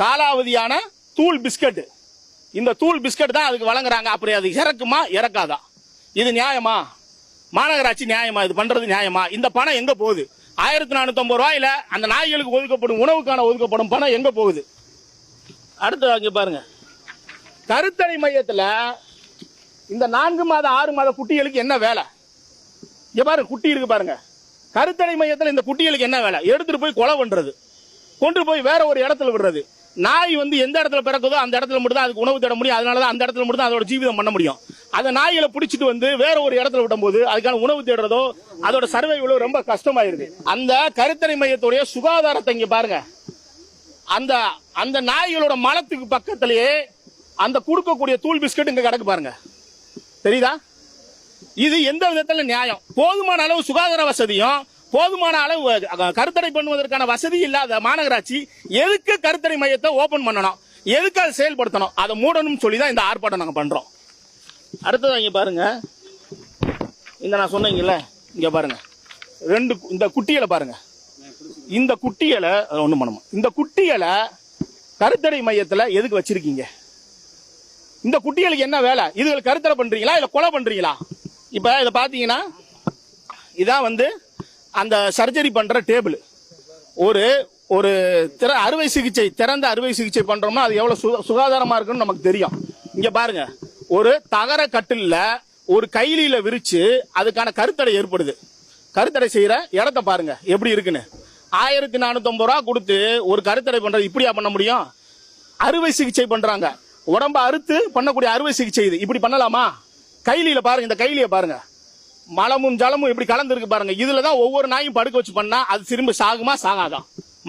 காலாவதியான தூள் பிஸ்கட். இந்த தூள் பிஸ்கட் தான் அதுக்கு வழங்குறாங்க. அப்படி அது இறக்குமா இறக்காதா? இது நியாயமா? மாநகராட்சி நியாயமா? இது பண்றது நியாயமா? இந்த பணம் எங்க போகுது? 1450 ரூபாயில அந்த நாய்களுக்கு ஒதுக்கப்படும் உணவுக்கான ஒதுக்கப்படும் பணம் எங்க போகுது? அடுத்து அங்க பாருங்க, கருத்தடை மையத்துல இந்த 4 மாத 6 மாத குட்டிகளுக்கு என்ன வேலை? இங்க பாருங்க, குட்டி இருக்கு பாருங்க. கருத்தடை மையத்துல இந்த குட்டிகளுக்கு என்ன வேலை? எடுத்துட்டு போய் கொலை பண்றது, கொண்டு போய் வேற ஒரு இடத்துல விடுறது. நாய் எந்த இடத்துல பிறக்குதோ அந்த இடத்துல மட்டும் தான் அதுக்கு உணவு தேட முடியும். அதனாலதான் அந்த இடத்துல மட்டும் தான் அதோட ஜீவிதம் பண்ண முடியும். அந்த நாய்களை பிடிச்சிட்டு வேற ஒரு இடத்துல விடும்போது அதுக்கான உணவு தேடுறதோ அதோட சர்வைவலோ ரொம்ப கஷ்டமாயிருது. அந்த கருத்தடை மையத்துடைய சுகாதாரத்தை இங்க பாருங்க. அந்த நாய்களோட மலத்துக்கு பக்கத்திலேயே அந்த கொடுக்கக்கூடிய தூள் பிஸ்கட் இங்க கிடக்கு பாருங்க. தெரியுதா? இது எந்த விதத்துல நியாயம்? போதுமான அளவு சுகாதார வசதியும் போதுமான அளவு கருத்தடை பண்ணுவதற்கான வசதி இல்லாத மாநகராட்சி எதுக்கு கருத்தடை மையத்தை ஓபன் பண்ணணும்? எதுக்கு அதை செயல்படுத்தணும்? அதை மூடணும் சொல்லிதான் இந்த ஆர்ப்பாட்டம் நாங்க பண்றோம். அடுத்தது இங்க பாருங்க, இந்த நான் சொன்னீங்கல்ல, இங்க பாருங்க, இந்த குட்டிகளை பாருங்க. இந்த குட்டிகளை ஒண்ணும் பண்ணணும். இந்த குட்டிகளை கருத்தடை மையத்துல எதுக்கு வச்சிருக்கீங்க? இந்த குட்டிகளுக்கு என்ன வேலை? இதுகளை கருத்தடை பண்றீங்களா இல்ல கொலை பண்றீங்களா? இப்ப இத பாத்தீங்கன்னா இதான் அந்த சர்ஜரி பண்ற டேபிள். ஒரு அறுவை சிகிச்சை, திறந்த அறுவை சிகிச்சை பண்றோம்னா அது எவ்வளவு சுகாதாரமா இருக்குன்னு நமக்கு தெரியும். இங்க பாருங்க, ஒரு தகர கட்டில்ல ஒரு கைலியில விரிச்சு அதுக்கான கருத்தடை ஏற்படுது. கருத்தடை செய்யற இடத்த பாருங்க எப்படி இருக்குன்னு. 1450 ரூபா கொடுத்து ஒரு கருத்தடை பண்றது இப்படியா பண்ண முடியும்? அறுவை சிகிச்சை பண்றாங்க, உடம்ப அறுத்து பண்ணக்கூடிய அறுவை சிகிச்சை இது. இப்படி பண்ணலாமா? கைலியில பாருங்க, இந்த கைலிய பாருங்க, மலமும் ஜலமும் எப்படி கலந்து இருக்கு பாருங்க. இதுலதான் ஒவ்வொரு நாயும் படுக்க வச்சு பண்ணா அது திரும்ப சாகுமா சாகாதா?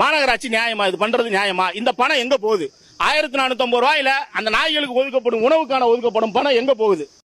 மாநகராட்சி நியாயமா? இது பண்றது நியாயமா? இந்த பணம் எங்க போகுது? 1450 ரூபாயில அந்த நாய்களுக்கு ஒதுக்கப்படும் உணவுக்கான ஒதுக்கப்படும் பணம் எங்க போகுது?